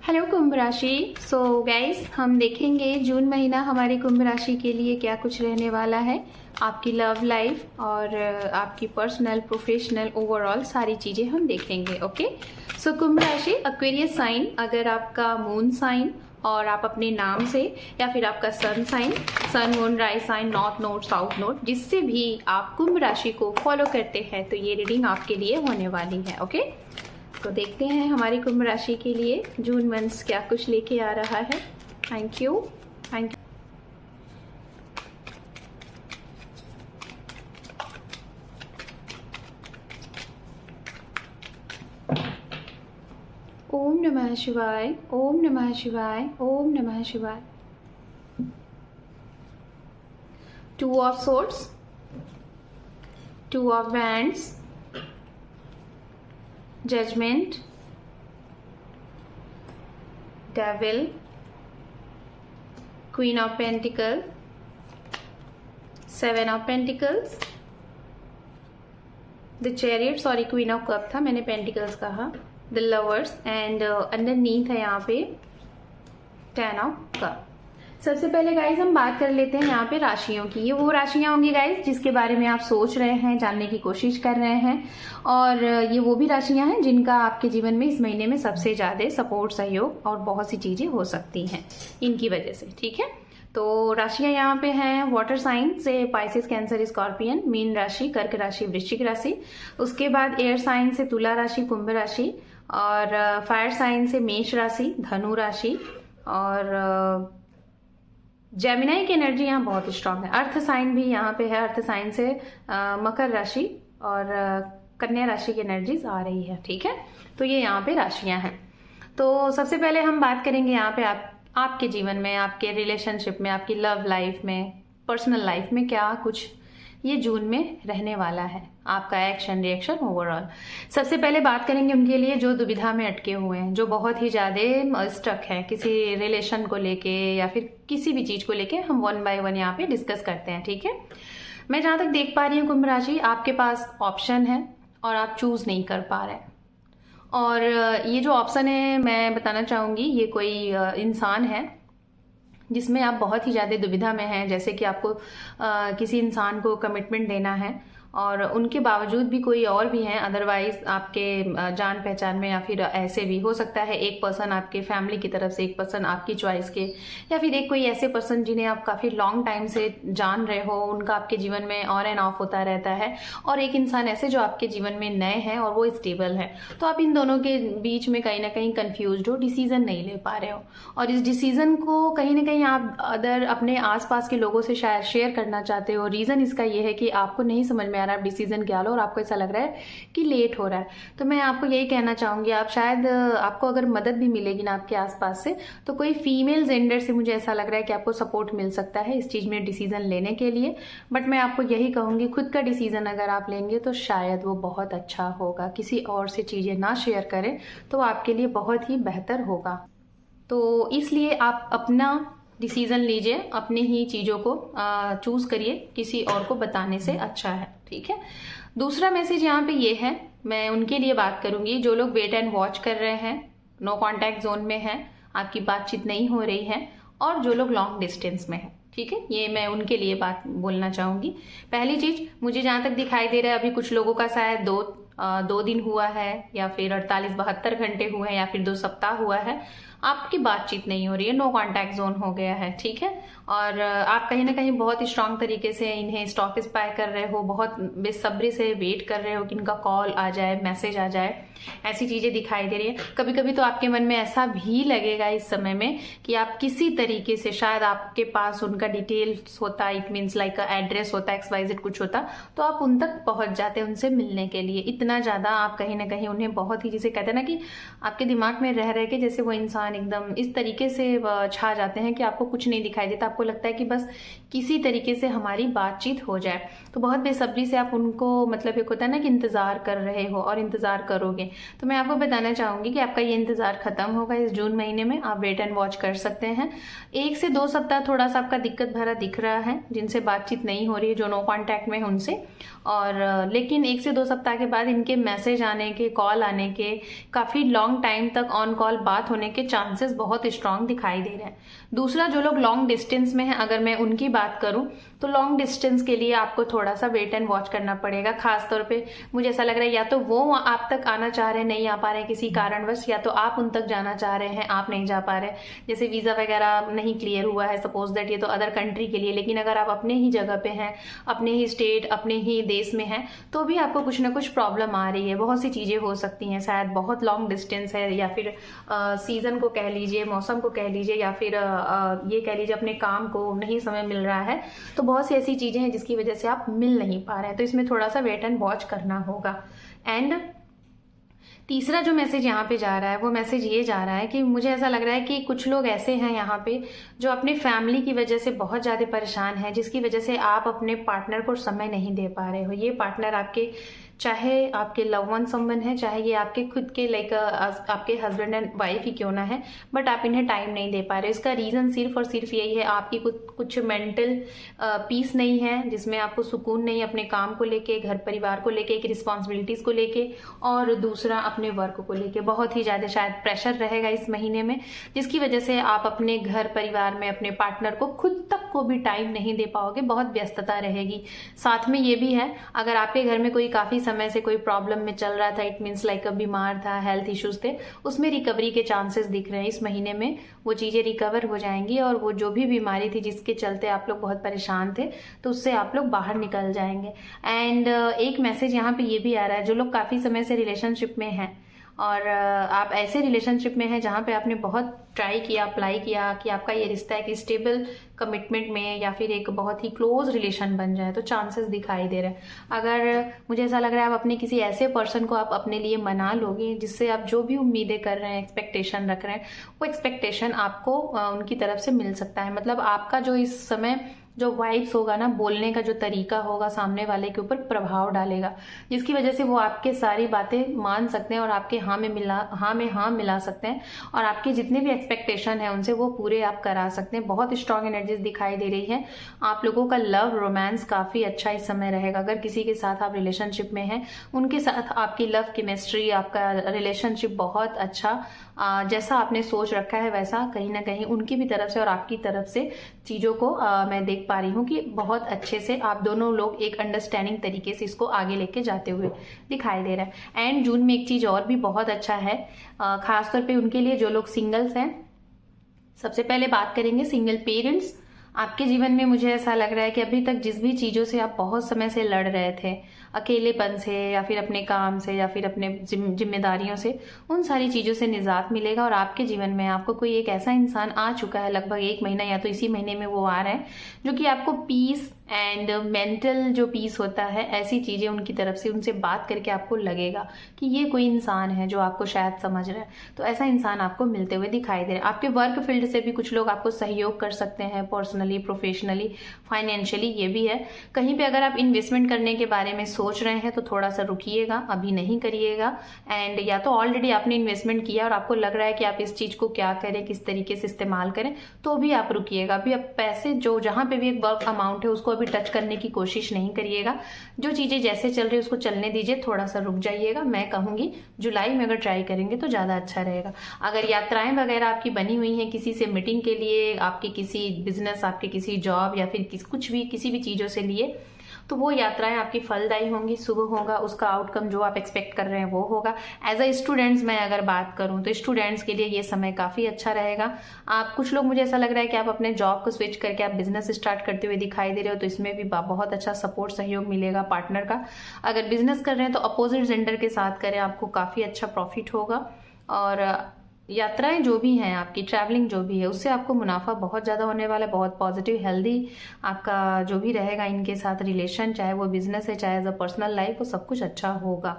Hello कुंभ राशि। So guys, हम देखेंगे जून महीना हमारे कुंभ राशि के लिए क्या कुछ रहने वाला है। आपकी लव लाइफ और आपकी पर्सनल प्रोफेशनल ओवरऑल सारी चीज़ें हम देखेंगे। ओके, सो कुंभ राशि एक्वेरियस साइन, अगर आपका मून साइन और आप अपने नाम से या फिर आपका sun sign, sun moon rise sign, north node south node, जिससे भी आप कुंभ राशि को फॉलो करते हैं तो ये रीडिंग आपके लिए होने वाली है। ओके, तो देखते हैं हमारी कुंभ राशि के लिए जून मंथ्स क्या कुछ लेके आ रहा है। Thank you. ओम नमः शिवाय, ओम नमः शिवाय, ओम नमः शिवाय। Two of swords, two of wands, judgement, devil, queen of pentacle, seven of pentacles, the chariot, sorry queen of cup था, मैंने पेंटिकल्स कहा, द लवर्स एंड अंडरनीथ है यहाँ पे टेन ऑफ कप। सबसे पहले गाइज हम बात कर लेते हैं यहाँ पे राशियों की। ये वो राशियां होंगी गाइज जिसके बारे में आप सोच रहे हैं, जानने की कोशिश कर रहे हैं, और ये वो भी राशियां हैं जिनका आपके जीवन में इस महीने में सबसे ज्यादा सपोर्ट, सहयोग और बहुत सी चीजें हो सकती हैं इनकी वजह से। ठीक है, तो राशियां यहाँ पे हैं वाटर साइन से पाइसेस, कैंसर, स्कॉर्पियन, मीन राशि, कर्क राशि, वृश्चिक राशि। उसके बाद एयर साइन से तुला राशि, कुंभ राशि, और फायर साइन से मेष राशि, धनु राशि, और जेमिनाई की एनर्जी यहाँ बहुत स्ट्रांग है। अर्थ साइन भी यहाँ पे है, अर्थ साइन से मकर राशि और कन्या राशि की एनर्जीज आ रही है। ठीक है, तो ये यहाँ पे राशियां हैं। तो सबसे पहले हम बात करेंगे यहाँ पे आपके जीवन में, आपके रिलेशनशिप में, आपकी लव लाइफ में, पर्सनल लाइफ में क्या कुछ ये जून में रहने वाला है, आपका एक्शन रिएक्शन ओवरऑल। सबसे पहले बात करेंगे उनके लिए जो दुविधा में अटके हुए हैं, जो बहुत ही ज्यादा स्टक है किसी रिलेशन को लेके या फिर किसी भी चीज को लेके। हम वन बाय वन यहाँ पे डिस्कस करते हैं। ठीक है, मैं जहां तक देख पा रही हूँ कुंभ राशि, आपके पास ऑप्शन है और आप चूज नहीं कर पा रहे। और ये जो ऑप्शन है मैं बताना चाहूंगी, ये कोई इंसान है जिसमें आप बहुत ही ज़्यादा दुविधा में हैं। जैसे कि आपको किसी इंसान को कमिटमेंट देना है और उनके बावजूद भी कोई और भी हैं अदरवाइज आपके जान पहचान में, या फिर ऐसे भी हो सकता है एक पर्सन आपके फैमिली की तरफ से, एक पर्सन आपकी चॉइस के, या फिर एक कोई ऐसे पर्सन जिन्हें आप काफ़ी लॉन्ग टाइम से जान रहे हो, उनका आपके जीवन में ऑन एंड ऑफ होता रहता है, और एक इंसान ऐसे जो आपके जीवन में नए हैं और वो स्टेबल है। तो आप इन दोनों के बीच में कहीं ना कहीं कंफ्यूज हो, डिसीजन नहीं ले पा रहे हो, और इस डिसीजन को कहीं ना कहीं आप अपने आसपास के लोगों से शायद शेयर करना चाहते हो। रीजन इसका ये है कि आपको नहीं समझ में आ रहा है डिसीजन क्या लो, और आपको ऐसा लग रहा है कि लेट हो रहा है। तो मैं आपको यही कहना चाहूंगी, आप शायद आपको अगर मदद भी मिलेगी ना आपके आसपास से, तो कोई फीमेल जेंडर से मुझे ऐसा लग रहा है कि आपको सपोर्ट मिल सकता है इस चीज में डिसीजन लेने के लिए। बट मैं आपको यही कहूंगी, खुद का डिसीजन अगर आप लेंगे तो शायद वो बहुत अच्छा होगा। किसी और से चीजें ना शेयर करें तो आपके लिए बहुत ही बेहतर होगा। तो इसलिए आप अपना डिसीजन लीजिए, अपनी ही चीज़ों को चूज करिए, किसी और को बताने से अच्छा है। ठीक है, दूसरा मैसेज यहाँ पे ये है, मैं उनके लिए बात करूंगी जो लोग वेट एंड वॉच कर रहे हैं, नो कॉन्टैक्ट जोन में हैं, आपकी बातचीत नहीं हो रही है, और जो लोग लॉन्ग डिस्टेंस में है। ठीक है, ये मैं उनके लिए बात बोलना चाहूंगी। पहली चीज, मुझे जहां तक दिखाई दे रहा है अभी कुछ लोगों का शायद दो दिन हुआ है, या फिर 48-72 घंटे हुए हैं, या फिर 2 सप्ताह हुआ है, आपकी बातचीत नहीं हो रही है, नो कॉन्टैक्ट जोन हो गया है। ठीक है, और आप कहीं ना कहीं बहुत स्ट्रांग तरीके से इन्हें स्टॉक स्पाई कर रहे हो, बहुत बेसब्री से वेट कर रहे हो कि इनका कॉल आ जाए, मैसेज आ जाए, ऐसी चीजें दिखाई दे रही है। कभी कभी तो आपके मन में ऐसा भी लगेगा इस समय में कि आप किसी तरीके से, शायद आपके पास उनका डिटेल्स होता, इट मीन्स लाइक एड्रेस होता, XYZ कुछ होता, तो आप उन तक पहुंच जाते उनसे मिलने के लिए। इतना ज्यादा आप कहीं ना कहीं उन्हें बहुत ही, जिसे कहते हैं ना कि आपके दिमाग में रह के जैसे वो इंसान एकदम इस तरीके से छा जाते हैं कि आपको कुछ नहीं दिखाई देता, आपको लगता है कि बस किसी तरीके से हमारी बातचीत हो जाए। तो बहुत बेसब्री से आप उनको, मतलब एक होता है ना कि इंतजार कर रहे हो और इंतजार करोगे। तो मैं आपको बताना चाहूंगी कि आपका ये इंतजार खत्म होगा इस जून महीने में। आप वेट एंड वॉच कर सकते हैं। 1 से 2 सप्ताह थोड़ा सा आपका दिक्कत भरा दिख रहा है, जिनसे बातचीत नहीं हो रही है, जो नो कॉन्टैक्ट में है उनसे, और लेकिन 1 से 2 सप्ताह के बाद इनके मैसेज आने के, कॉल आने के, काफी लॉन्ग टाइम तक ऑन कॉल बात होने के चांसेस बहुत स्ट्रांग दिखाई दे रहे हैं। दूसरा, जो लोग लॉन्ग डिस्टेंस में हैं, अगर मैं उनकी बात करूं तो लॉन्ग डिस्टेंस के लिए आपको थोड़ा सा वेट एंड वॉच करना पड़ेगा। खासतौर पे मुझे ऐसा लग रहा है या तो वो आप तक आना चाह रहे हैं, नहीं आ पा रहे हैं किसी कारणवश, या तो आप उन तक जाना चाह रहे हैं, आप नहीं जा पा रहे। जैसे वीजा वगैरह नहीं क्लियर हुआ है, सपोज दैट, ये तो अदर कंट्री के लिए, लेकिन अगर आप अपने ही जगह पे हैं, अपने ही स्टेट, अपने ही देश में हैं, तो भी आपको कुछ ना कुछ प्रॉब्लम आ रही है। बहुत सी चीजें हो सकती हैं, शायद बहुत लॉन्ग डिस्टेंस है, या फिर सीजन को कह लीजिए, मौसम को कह लीजिए, या फिर ये कह लीजिए अपने काम को नहीं समय मिल रहा है। तो बहुत सी ऐसी चीजें हैं जिसकी वजह से आप मिल नहीं पा रहे हैं, तो इसमें थोड़ा सा वेट एंड वॉच करना होगा। एंड तीसरा जो मैसेज यहाँ पे जा रहा है वो मैसेज ये जा रहा है कि मुझे ऐसा लग रहा है कि कुछ लोग ऐसे हैं यहाँ पे जो अपने फैमिली की वजह से बहुत ज़्यादा परेशान है, जिसकी वजह से आप अपने पार्टनर को समय नहीं दे पा रहे हो। ये पार्टनर आपके, चाहे आपके लव वन समवन है, चाहे ये आपके खुद के लाइक आपके हस्बैंड एंड वाइफ ही क्यों ना है, बट आप इन्हें टाइम नहीं दे पा रहे। इसका रीज़न सिर्फ और सिर्फ यही है, आपकी कुछ मेंटल पीस नहीं है, जिसमें आपको सुकून नहीं, अपने काम को लेके, घर परिवार को लेके, एक रिस्पॉन्सिबिलिटीज़ को लेके, और दूसरा अपने वर्क को लेके बहुत ही ज़्यादा शायद प्रेशर रहेगा इस महीने में, जिसकी वजह से आप अपने घर परिवार में अपने पार्टनर को खुद तक को भी टाइम नहीं दे पाओगे, बहुत व्यस्तता रहेगी। साथ में ये भी है, अगर आपके घर में कोई काफ़ी समय से कोई प्रॉब्लम में चल रहा था, इट मीन्स लाइक बीमार था, हेल्थ इश्यूज थे, उसमें रिकवरी के चांसेस दिख रहे हैं। इस महीने में वो चीज़ें रिकवर हो जाएंगी, और वो जो भी बीमारी थी जिसके चलते आप लोग बहुत परेशान थे, तो उससे आप लोग बाहर निकल जाएंगे। एंड एक मैसेज यहाँ पे ये भी आ रहा है, जो लोग काफ़ी समय से रिलेशनशिप में हैं, और आप ऐसे रिलेशनशिप में हैं जहाँ पे आपने बहुत ट्राई किया, अप्लाई किया कि आपका ये रिश्ता एक स्टेबल कमिटमेंट में या फिर एक बहुत ही क्लोज रिलेशन बन जाए, तो चांसेस दिखाई दे रहे हैं। अगर मुझे ऐसा लग रहा है आप अपने किसी ऐसे पर्सन को आप अपने लिए मना लोगे, जिससे आप जो भी उम्मीदें कर रहे हैं, एक्सपेक्टेशन रख रहे हैं, वो एक्सपेक्टेशन आपको उनकी तरफ से मिल सकता है। मतलब आपका जो इस समय जो वाइब्स होगा ना, बोलने का जो तरीका होगा, सामने वाले के ऊपर प्रभाव डालेगा, जिसकी वजह से वो आपके सारी बातें मान सकते हैं और आपके हाँ में हाँ मिला सकते हैं, और आपके जितने भी एक्सपेक्टेशन है उनसे वो पूरे आप करा सकते हैं। बहुत स्ट्रांग एनर्जीज दिखाई दे रही है। आप लोगों का लव रोमांस काफ़ी अच्छा इस समय रहेगा। अगर किसी के साथ आप रिलेशनशिप में हैं, उनके साथ आपकी लव केमिस्ट्री, आपका रिलेशनशिप बहुत अच्छा, जैसा आपने सोच रखा है वैसा कहीं ना कहीं उनकी भी तरफ से और आपकी तरफ से चीज़ों को मैं देख पा रही हूँ कि बहुत अच्छे से आप दोनों लोग एक अंडरस्टैंडिंग तरीके से इसको आगे लेके जाते हुए दिखाई दे रहा है। एंड जून में एक चीज़ और भी बहुत अच्छा है, खासतौर पे उनके लिए जो लोग सिंगल्स हैं। सबसे पहले बात करेंगे सिंगल पेरेंट्स। आपके जीवन में मुझे ऐसा लग रहा है कि अभी तक जिस भी चीज़ों से आप बहुत समय से लड़ रहे थे, अकेलेपन से या फिर अपने काम से या फिर अपने जिम्मेदारियों से, उन सारी चीज़ों से निजात मिलेगा, और आपके जीवन में आपको कोई एक ऐसा इंसान आ चुका है, लगभग 1 महीना या तो इसी महीने में वो आ रहा है, जो कि आपको पीस एंड मेंटल जो पीस होता है, ऐसी चीज़ें उनकी तरफ से, उनसे बात करके आपको लगेगा कि ये कोई इंसान है जो आपको शायद समझ रहा है। तो ऐसा इंसान आपको मिलते हुए दिखाई दे रहा है। आपके वर्क फील्ड से भी कुछ लोग आपको सहयोग कर सकते हैं, पर्सनली, प्रोफेशनली, फाइनेंशियली, ये भी है। कहीं पे अगर आप इन्वेस्टमेंट करने के बारे में सोच रहे हैं तो थोड़ा सा रुकिएगा, अभी नहीं करिएगा। एंड या तो ऑलरेडी आपने इन्वेस्टमेंट किया और आपको लग रहा है कि आप इस चीज़ को क्या करें, किस तरीके से इस्तेमाल करें, तो भी आप रुकिएगा। अभी आप पैसे जो जहाँ पे भी एक बल्क अमाउंट है उसको अभी टच करने की कोशिश नहीं करिएगा। जो चीज़ें जैसे चल रही है उसको चलने दीजिए, थोड़ा सा रुक जाइएगा। मैं कहूँगी जुलाई में अगर ट्राई करेंगे तो ज़्यादा अच्छा रहेगा। अगर यात्राएं वगैरह आपकी बनी हुई हैं किसी से मीटिंग के लिए, आपके किसी बिजनेस, आपके किसी जॉब या फिर कुछ भी किसी भी चीज़ों से लिए, तो वो यात्राएं आपकी फलदायी होंगी, शुभ होगा, उसका आउटकम जो आप एक्सपेक्ट कर रहे हैं वो होगा। एज अ स्टूडेंट्स मैं अगर बात करूं तो स्टूडेंट्स के लिए ये समय काफ़ी अच्छा रहेगा। आप कुछ लोग, मुझे ऐसा लग रहा है कि आप अपने जॉब को स्विच करके आप बिजनेस स्टार्ट करते हुए दिखाई दे रहे हो, तो इसमें भी बहुत अच्छा सपोर्ट, सहयोग मिलेगा पार्टनर का। अगर बिजनेस कर रहे हैं तो अपोजिट जेंडर के साथ करें, आपको काफ़ी अच्छा प्रॉफिट होगा। और यात्राएं जो भी हैं आपकी, ट्रैवलिंग जो भी है, उससे आपको मुनाफा बहुत ज़्यादा होने वाला है। बहुत पॉजिटिव, हेल्दी आपका जो भी रहेगा इनके साथ रिलेशन, चाहे वो बिजनेस है चाहे एज अ पर्सनल लाइफ, वो सब कुछ अच्छा होगा।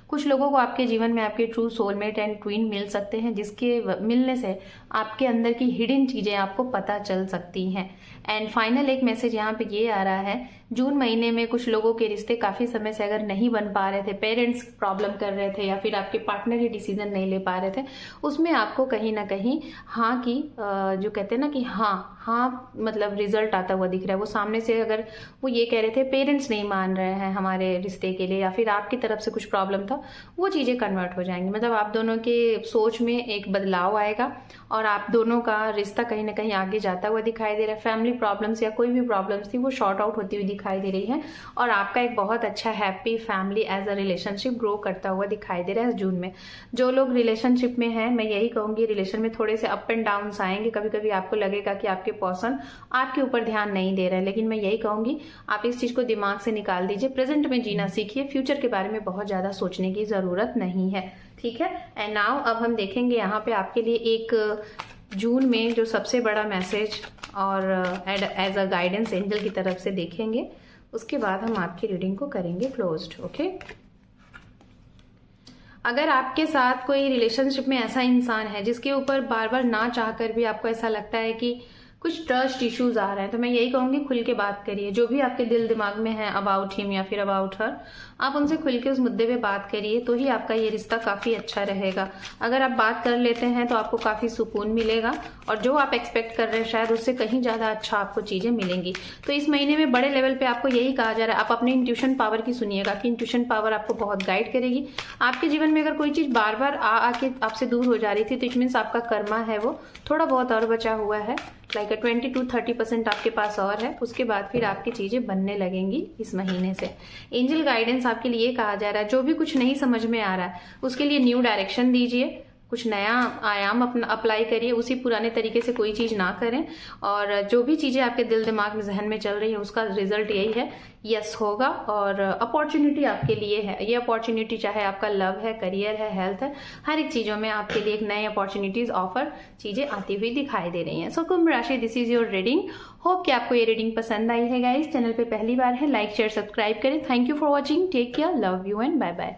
कुछ लोगों को आपके जीवन में आपके ट्रू सोलमेट एंड ट्विन मिल सकते हैं, जिसके मिलने से आपके अंदर की हिडन चीज़ें आपको पता चल सकती हैं। एंड फाइनल एक मैसेज यहाँ पे ये आ रहा है जून महीने में कुछ लोगों के रिश्ते काफ़ी समय से अगर नहीं बन पा रहे थे, पेरेंट्स प्रॉब्लम कर रहे थे या फिर आपके पार्टनर ही डिसीजन नहीं ले पा रहे थे, उसमें आपको कहीं ना कहीं हाँ की जो कहते हैं ना कि हाँ मतलब रिजल्ट आता हुआ दिख रहा है। वो सामने से अगर वो ये कह रहे थे पेरेंट्स नहीं मान रहे हैं हमारे रिश्ते के लिए या फिर आपकी तरफ से कुछ प्रॉब्लम था, वो चीज़ें कन्वर्ट हो जाएंगी। मतलब आप दोनों के सोच में एक बदलाव आएगा और आप दोनों का रिश्ता कहीं ना कहीं आगे जाता हुआ दिखाई दे रहा है। फैमिली प्रॉब्लम्स या कोई भी प्रॉब्लम्स थी वो शॉर्ट आउट होती हुई दिखाई दे रही है और आपका एक बहुत अच्छा happy family as a relationship grow करता हुआ दिखाई दे रहा है जून में। जो लोग रिलेशनशिप में हैं, मैं यही कहूंगी रिलेशन में थोड़े से अप एंड डाउन्स आएंगे। कभी कभी आपको लगेगा कि आपके पर्सन आपके ऊपर ध्यान नहीं दे रहा है, लेकिन मैं यही कहूंगी आप इस चीज को दिमाग से निकाल दीजिए, प्रेजेंट में जीना सीखिए, फ्यूचर के बारे में बहुत ज्यादा सोचने की जरूरत नहीं है। ठीक है। एंड नाउ अब हम देखेंगे यहाँ पे आपके लिए एक जून में जो सबसे बड़ा मैसेज और एज अ गाइडेंस एंजल की तरफ से देखेंगे, उसके बाद हम आपकी रीडिंग को करेंगे क्लोज्ड। ओके। अगर आपके साथ कोई रिलेशनशिप में ऐसा इंसान है जिसके ऊपर बार बार ना चाहकर भी आपको ऐसा लगता है कि कुछ ट्रस्ट इश्यूज आ रहे हैं, तो मैं यही कहूंगी खुल के बात करिए। जो भी आपके दिल दिमाग में है अबाउट हिम या फिर अबाउट हर, आप उनसे खुल के उस मुद्दे पे बात करिए, तो ही आपका ये रिश्ता काफी अच्छा रहेगा। अगर आप बात कर लेते हैं तो आपको काफी सुकून मिलेगा और जो आप एक्सपेक्ट कर रहे हैं शायद उससे कहीं ज्यादा अच्छा आपको चीजें मिलेंगी। तो इस महीने में बड़े लेवल पे आपको यही कहा जा रहा है, आप अपनी इंट्यूशन पावर की सुनिएगा कि इंट्यूशन पावर आपको बहुत गाइड करेगी। आपके जीवन में अगर कोई चीज बार बार आके आपसे दूर हो जा रही थी तो इट मीन्स आपका कर्मा है वो थोड़ा बहुत और बचा हुआ है, लाइक 20 to 30% आपके पास और है। उसके बाद फिर आपकी चीजें बनने लगेंगी इस महीने से। एंजल गाइडेंस आपके लिए कहा जा रहा है, जो भी कुछ नहीं समझ में आ रहा है उसके लिए न्यू डायरेक्शन दीजिए, कुछ नया आयाम अपना अप्लाई करिए, उसी पुराने तरीके से कोई चीज ना करें। और जो भी चीजें आपके दिल दिमाग में जहन में चल रही है उसका रिजल्ट यही है, यस होगा। और अपॉर्चुनिटी आपके लिए है, ये अपॉर्चुनिटी चाहे आपका लव है, करियर है, हेल्थ है, हर एक चीजों में आपके लिए एक नई अपॉर्चुनिटीज ऑफर चीजें आती हुई दिखाई दे रही हैं। सो कुंभ राशि, this is your reading. Hope कि आपको ये रीडिंग पसंद आई है गाइस। चैनल पे पहली बार है, लाइक शेयर सब्सक्राइब करें। Thank you for watching, take care, love you and bye bye.